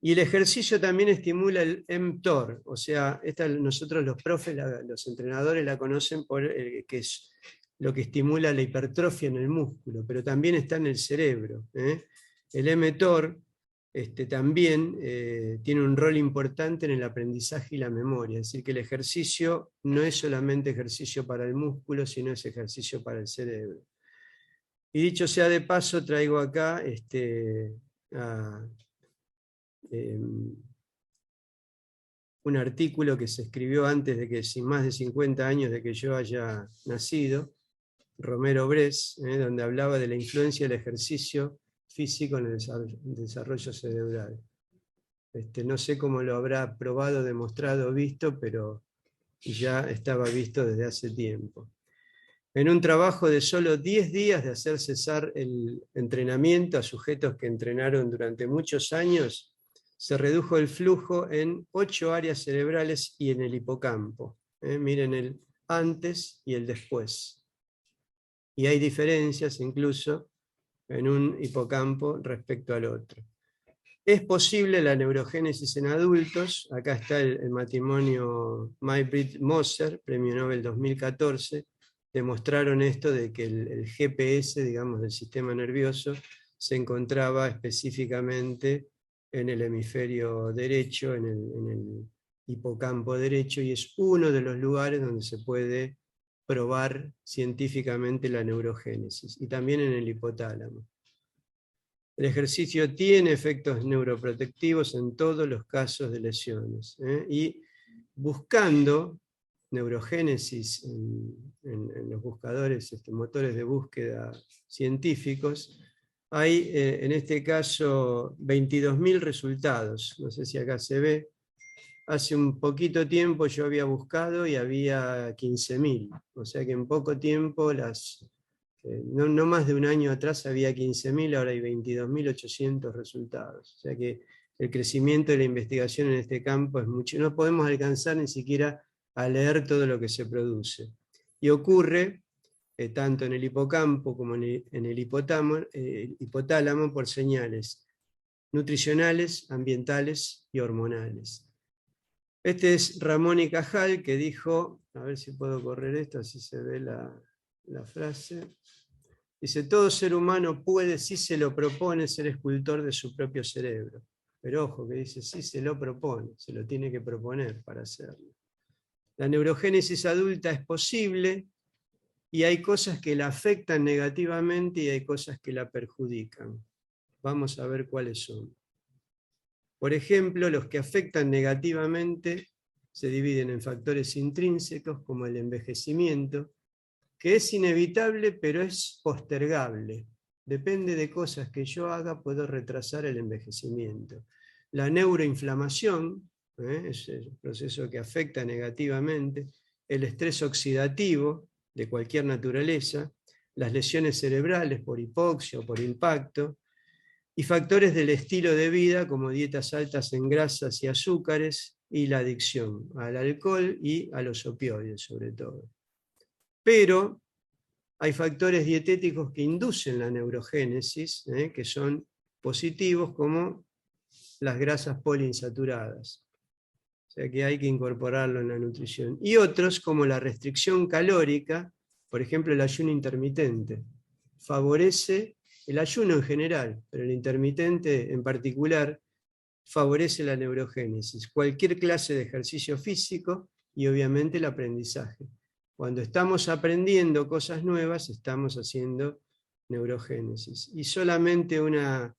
Y el ejercicio también estimula el mTOR, o sea, nosotros los profes, los entrenadores la conocen por que es lo que estimula la hipertrofia en el músculo, pero también está en el cerebro. El mTOR también tiene un rol importante en el aprendizaje y la memoria, es decir, que el ejercicio no es solamente ejercicio para el músculo, sino es ejercicio para el cerebro. Y dicho sea de paso, traigo acá un artículo que se escribió antes de que, sin más de 50 años de que yo haya nacido, Romero Bres, donde hablaba de la influencia del ejercicio físico en el desarrollo cerebral. No sé cómo lo habrá probado, demostrado, visto, pero ya estaba visto desde hace tiempo. En un trabajo de solo 10 días de hacer cesar el entrenamiento a sujetos que entrenaron durante muchos años, se redujo el flujo en 8 áreas cerebrales y en el hipocampo. Miren el antes y el después. Y hay diferencias incluso en un hipocampo respecto al otro. ¿Es posible la neurogénesis en adultos? Acá está el matrimonio May-Britt-Moser, premio Nobel 2014. Demostraron esto de que el GPS, digamos, del sistema nervioso se encontraba específicamente en el hemisferio derecho, en el hipocampo derecho, y es uno de los lugares donde se puede probar científicamente la neurogénesis, y también en el hipotálamo. El ejercicio tiene efectos neuroprotectivos en todos los casos de lesiones. Y buscando neurogénesis en los buscadores, motores de búsqueda científicos, hay en este caso 22.000 resultados. No sé si acá se ve. Hace un poquito tiempo yo había buscado y había 15.000. O sea que en poco tiempo no más de un año atrás había 15.000, ahora hay 22.800 resultados. O sea que el crecimiento de la investigación en este campo es mucho. No podemos alcanzar ni siquiera a leer todo lo que se produce. Y ocurre tanto en el hipocampo como en el hipotálamo por señales nutricionales, ambientales y hormonales. Este es Ramón y Cajal, que dijo, a ver si puedo correr esto, así se ve la frase. Dice, todo ser humano puede, si se lo propone, ser escultor de su propio cerebro. Pero ojo, que dice, si se lo propone, se lo tiene que proponer para hacerlo. La neurogénesis adulta es posible y hay cosas que la afectan negativamente y hay cosas que la perjudican. Vamos a ver cuáles son. Por ejemplo, los que afectan negativamente se dividen en factores intrínsecos como el envejecimiento, que es inevitable, pero es postergable. Depende de cosas que yo haga, puedo retrasar el envejecimiento. La neuroinflamación, es el proceso que afecta negativamente, el estrés oxidativo de cualquier naturaleza, las lesiones cerebrales por hipoxia o por impacto, y factores del estilo de vida como dietas altas en grasas y azúcares y la adicción al alcohol y a los opioides sobre todo. Pero hay factores dietéticos que inducen la neurogénesis, que son positivos, como las grasas poliinsaturadas. O sea que hay que incorporarlo en la nutrición. Y otros, como la restricción calórica, por ejemplo el ayuno intermitente, favorece el ayuno en general, pero el intermitente en particular favorece la neurogénesis. Cualquier clase de ejercicio físico y obviamente el aprendizaje. Cuando estamos aprendiendo cosas nuevas, estamos haciendo neurogénesis. Y solamente una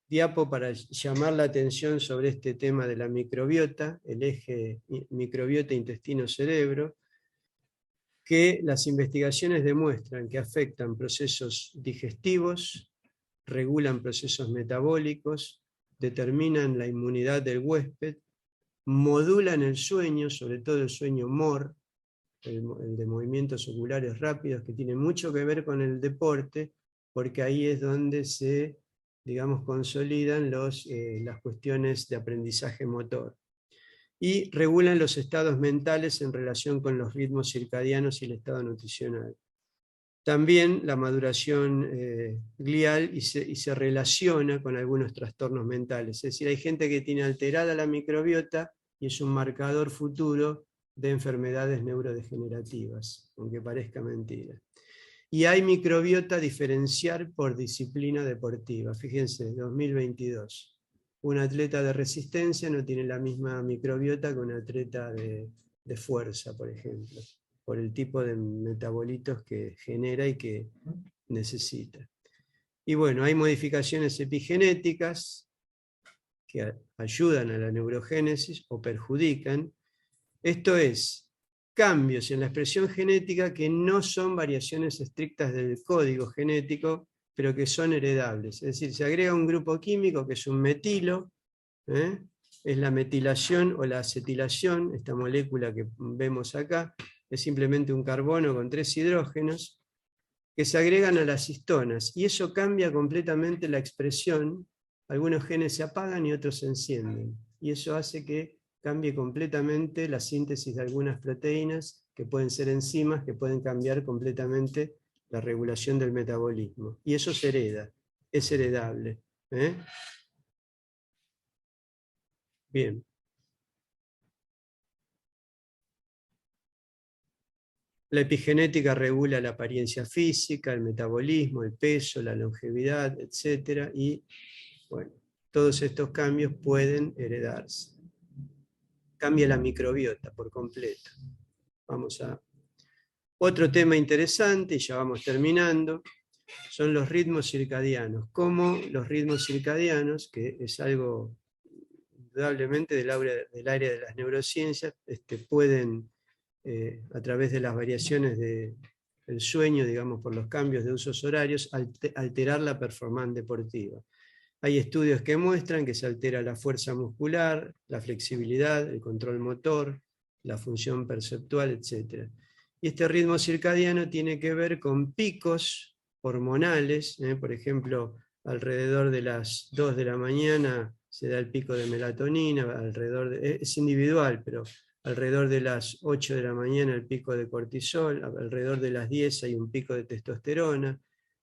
diapo para llamar la atención sobre este tema de la microbiota, el eje microbiota intestino-cerebro, que las investigaciones demuestran que afectan procesos digestivos, regulan procesos metabólicos, determinan la inmunidad del huésped, modulan el sueño, sobre todo el sueño MOR, el de movimientos oculares rápidos, que tiene mucho que ver con el deporte, porque ahí es donde se, digamos, consolidan las cuestiones de aprendizaje motor. Y regulan los estados mentales en relación con los ritmos circadianos y el estado nutricional. También la maduración glial y se relaciona con algunos trastornos mentales. Es decir, hay gente que tiene alterada la microbiota y es un marcador futuro de enfermedades neurodegenerativas, aunque parezca mentira. Y hay microbiota diferencial por disciplina deportiva. Fíjense, 2022. Un atleta de resistencia no tiene la misma microbiota que un atleta de fuerza, por ejemplo, por el tipo de metabolitos que genera y que necesita. Y bueno, hay modificaciones epigenéticas que ayudan a la neurogénesis o perjudican. Esto es, cambios en la expresión genética que no son variaciones estrictas del código genético, pero que son heredables. Es decir, se agrega un grupo químico que es un metilo, es la metilación o la acetilación, esta molécula que vemos acá, es simplemente un carbono con 3 hidrógenos, que se agregan a las histonas, y eso cambia completamente la expresión. Algunos genes se apagan y otros se encienden, y eso hace que cambie completamente la síntesis de algunas proteínas, que pueden ser enzimas, que pueden cambiar completamente la regulación del metabolismo. Y eso se hereda, es heredable. Bien. La epigenética regula la apariencia física, el metabolismo, el peso, la longevidad, etc. Y bueno, todos estos cambios pueden heredarse. Cambia la microbiota por completo. Vamos a otro tema interesante, y ya vamos terminando, son los ritmos circadianos. Cómo los ritmos circadianos, que es algo indudablemente del área de las neurociencias, pueden, a través de las variaciones del sueño, digamos, por los cambios de usos horarios, alterar la performance deportiva. Hay estudios que muestran que se altera la fuerza muscular, la flexibilidad, el control motor, la función perceptual, etc. Y este ritmo circadiano tiene que ver con picos hormonales, por ejemplo, alrededor de las 2 de la mañana se da el pico de melatonina, es individual, pero alrededor de las 8 de la mañana el pico de cortisol, alrededor de las 10 hay un pico de testosterona,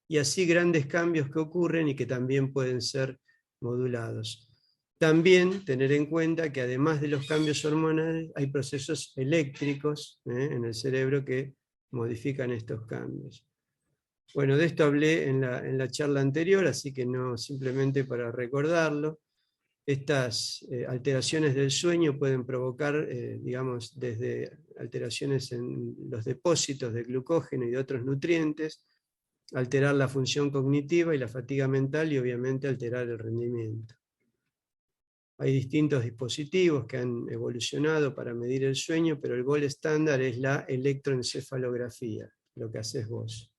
y así grandes cambios que ocurren y que también pueden ser modulados. También tener en cuenta que además de los cambios hormonales hay procesos eléctricos en el cerebro que modifican estos cambios. Bueno, de esto hablé en la charla anterior, así que no, simplemente para recordarlo. Estas alteraciones del sueño pueden provocar, digamos, desde alteraciones en los depósitos de glucógeno y de otros nutrientes, alterar la función cognitiva y la fatiga mental, y obviamente alterar el rendimiento. Hay distintos dispositivos que han evolucionado para medir el sueño, pero el gold estándar es la electroencefalografía, lo que haces vos,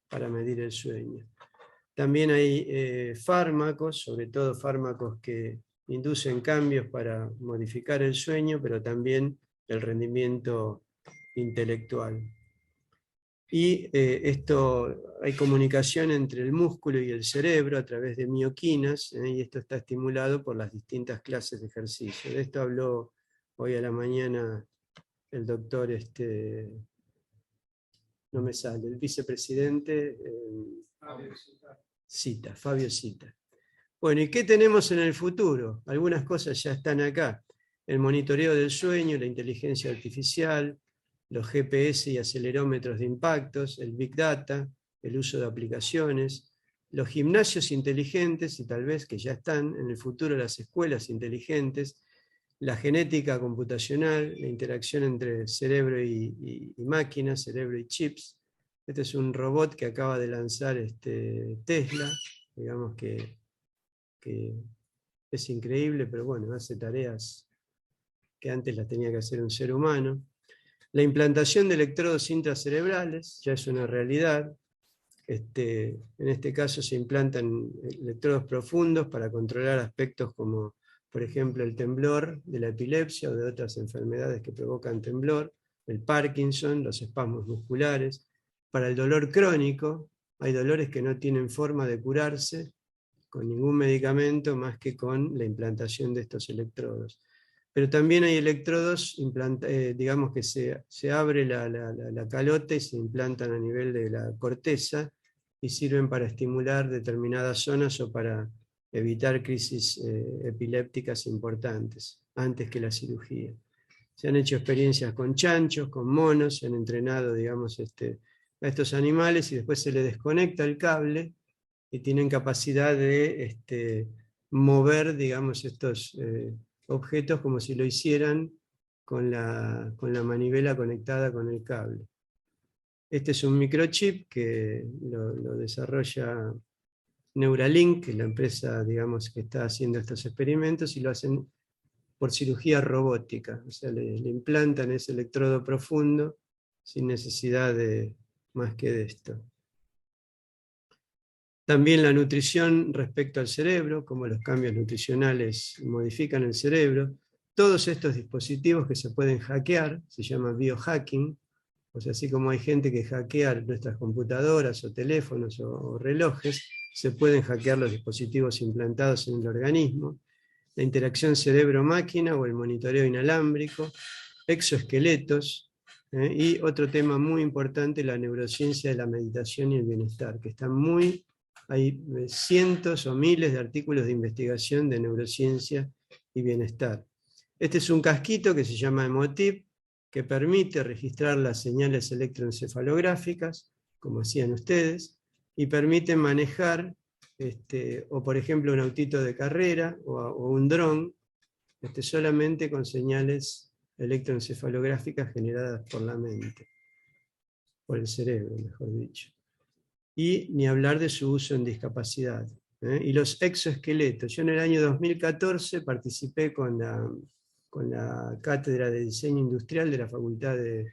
para medir el sueño. También hay fármacos, sobre todo fármacos que inducen cambios para modificar el sueño, pero también el rendimiento intelectual. Y hay comunicación entre el músculo y el cerebro a través de mioquinas, y esto está estimulado por las distintas clases de ejercicio. De esto habló hoy a la mañana el doctor, no me sale, el vicepresidente Fabio Zita. Bueno, ¿y qué tenemos en el futuro? Algunas cosas ya están acá. El monitoreo del sueño, la inteligencia artificial, los GPS y acelerómetros de impactos, el Big Data, el uso de aplicaciones, los gimnasios inteligentes, y tal vez que ya están en el futuro las escuelas inteligentes, la genética computacional, la interacción entre cerebro y máquina, cerebro y chips. Este es un robot que acaba de lanzar Tesla, digamos que es increíble, pero bueno, hace tareas que antes las tenía que hacer un ser humano. La implantación de electrodos intracerebrales ya es una realidad. en este caso se implantan electrodos profundos para controlar aspectos como, por ejemplo, el temblor de la epilepsia o de otras enfermedades que provocan temblor, el Parkinson, los espasmos musculares. Para el dolor crónico, hay dolores que no tienen forma de curarse con ningún medicamento más que con la implantación de estos electrodos. Pero también hay electrodos, digamos que se abre la calota y se implantan a nivel de la corteza y sirven para estimular determinadas zonas o para evitar crisis epilépticas importantes antes que la cirugía. Se han hecho experiencias con chanchos, con monos, se han entrenado, digamos, a estos animales y después se le desconecta el cable y tienen capacidad de mover, digamos, estos objetos como si lo hicieran con la manivela conectada con el cable. Este es un microchip que lo desarrolla Neuralink, que es la empresa, digamos, que está haciendo estos experimentos, y lo hacen por cirugía robótica, o sea, le implantan ese electrodo profundo sin necesidad de más que de esto. También la nutrición respecto al cerebro, cómo los cambios nutricionales modifican el cerebro. Todos estos dispositivos que se pueden hackear, se llama biohacking, o sea, así como hay gente que hackea nuestras computadoras o teléfonos o relojes, se pueden hackear los dispositivos implantados en el organismo. La interacción cerebro-máquina o el monitoreo inalámbrico, exoesqueletos, y otro tema muy importante, la neurociencia de la meditación y el bienestar, que están hay cientos o miles de artículos de investigación de neurociencia y bienestar. Este es un casquito que se llama Emotiv, que permite registrar las señales electroencefalográficas, como hacían ustedes, y permite manejar, o por ejemplo un autito de carrera o un dron, solamente con señales electroencefalográficas generadas por la mente, por el cerebro, mejor dicho. Y ni hablar de su uso en discapacidad. Y los exoesqueletos. Yo en el año 2014 participé con la Cátedra de Diseño Industrial de la Facultad de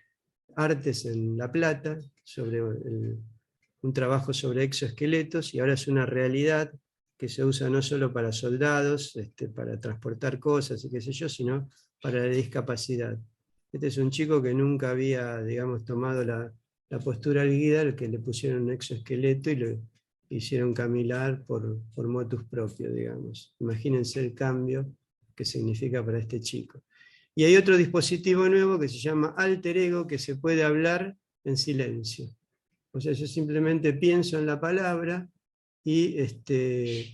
Artes en La Plata, sobre un trabajo sobre exoesqueletos, y ahora es una realidad que se usa no solo para soldados, para transportar cosas y qué sé yo, sino para la discapacidad. Este es un chico que nunca había, digamos, tomado la postura erguida, al que le pusieron un exoesqueleto y lo hicieron caminar por motus propio, digamos. Imagínense el cambio que significa para este chico. Y hay otro dispositivo nuevo que se llama Alter Ego, que se puede hablar en silencio. O sea, yo simplemente pienso en la palabra y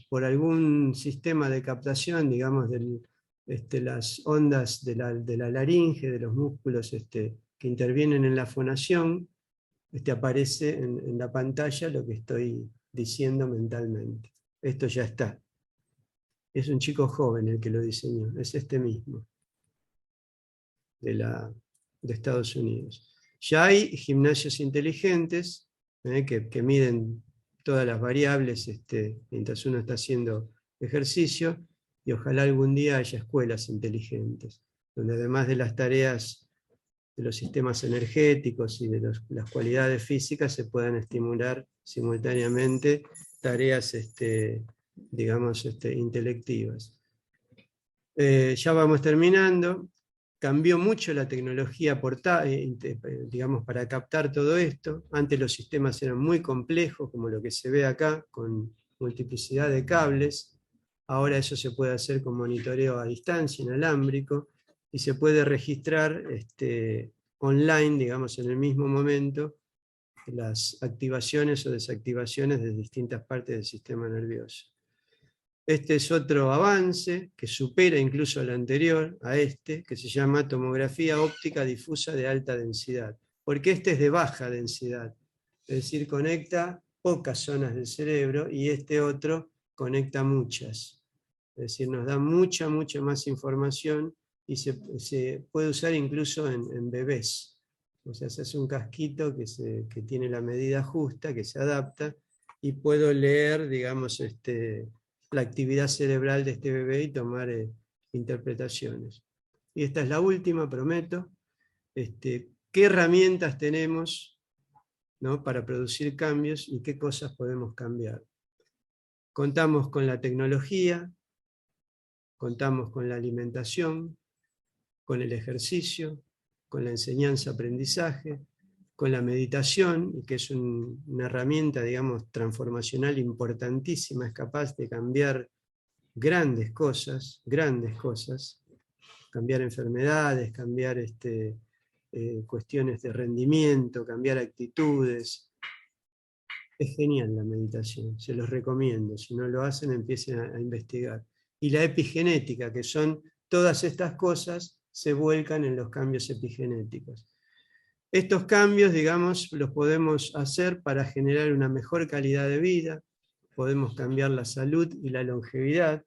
por algún sistema de captación, digamos, las ondas de la laringe, de los músculos que intervienen en la fonación, aparece en la pantalla lo que estoy diciendo mentalmente. Esto ya está. Es un chico joven el que lo diseñó, es este mismo, de Estados Unidos. Ya hay gimnasios inteligentes que miden todas las variables mientras uno está haciendo ejercicio, y ojalá algún día haya escuelas inteligentes, donde además de las tareas de los sistemas energéticos y de las cualidades físicas se puedan estimular simultáneamente tareas, digamos, intelectivas. Ya vamos terminando. Cambió mucho la tecnología digamos, para captar todo esto. Antes los sistemas eran muy complejos, como lo que se ve acá, con multiplicidad de cables. Ahora eso se puede hacer con monitoreo a distancia, inalámbrico, y se puede registrar online, digamos, en el mismo momento, las activaciones o desactivaciones de distintas partes del sistema nervioso. Este es otro avance que supera incluso al anterior, que se llama tomografía óptica difusa de alta densidad, porque este es de baja densidad, es decir, conecta pocas zonas del cerebro y este otro conecta muchas. Es decir, nos da mucha más información y se puede usar incluso en bebés. O sea, se hace un casquito que tiene la medida justa, que se adapta, y puedo leer, digamos, la actividad cerebral de este bebé y tomar interpretaciones. Y esta es la última, prometo. ¿Qué herramientas tenemos ¿no?, para producir cambios y qué cosas podemos cambiar. Contamos con la tecnología, contamos con la alimentación, con el ejercicio, con la enseñanza-aprendizaje, con la meditación, y que es una herramienta, digamos, transformacional importantísima, es capaz de cambiar grandes cosas, cambiar enfermedades, cambiar cuestiones de rendimiento, cambiar actitudes. Es genial la meditación, se los recomiendo. Si no lo hacen, empiecen a investigar. Y la epigenética, que son todas estas cosas, se vuelcan en los cambios epigenéticos. Estos cambios, digamos, los podemos hacer para generar una mejor calidad de vida, podemos cambiar la salud y la longevidad.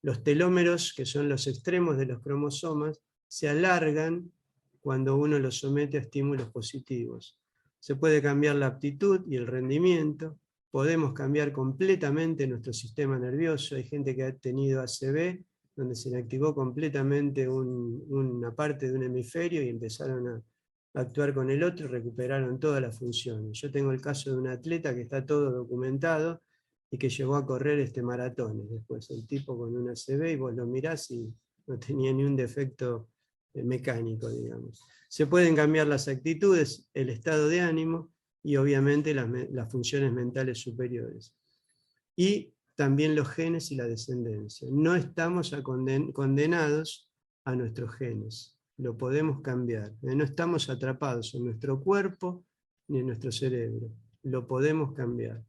Los telómeros, que son los extremos de los cromosomas, se alargan cuando uno los somete a estímulos positivos. Se puede cambiar la aptitud y el rendimiento, podemos cambiar completamente nuestro sistema nervioso. Hay gente que ha tenido ACV, donde se le activó completamente una parte de un hemisferio y empezaron a actuar con el otro y recuperaron todas las funciones. Yo tengo el caso de un atleta que está todo documentado y que llegó a correr maratones después. El tipo con un ACV, y vos lo mirás y no tenía ni un defecto mecánico, digamos. Se pueden cambiar las actitudes, el estado de ánimo y obviamente las funciones mentales superiores. Y también los genes y la descendencia. No estamos condenados a nuestros genes. Lo podemos cambiar. No estamos atrapados en nuestro cuerpo ni en nuestro cerebro. Lo podemos cambiar.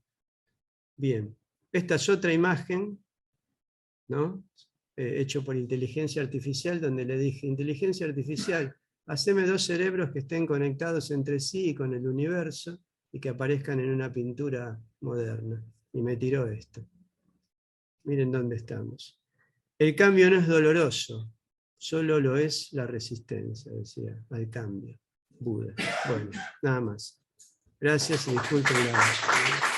Bien, esta es otra imagen, ¿no? Hecho por inteligencia artificial, donde le dije, inteligencia artificial, haceme 2 cerebros que estén conectados entre sí y con el universo y que aparezcan en una pintura moderna. Y me tiró esto. Miren dónde estamos. El cambio no es doloroso, solo lo es la resistencia, decía, al cambio. Buda. Bueno, nada más. Gracias y disculpen la...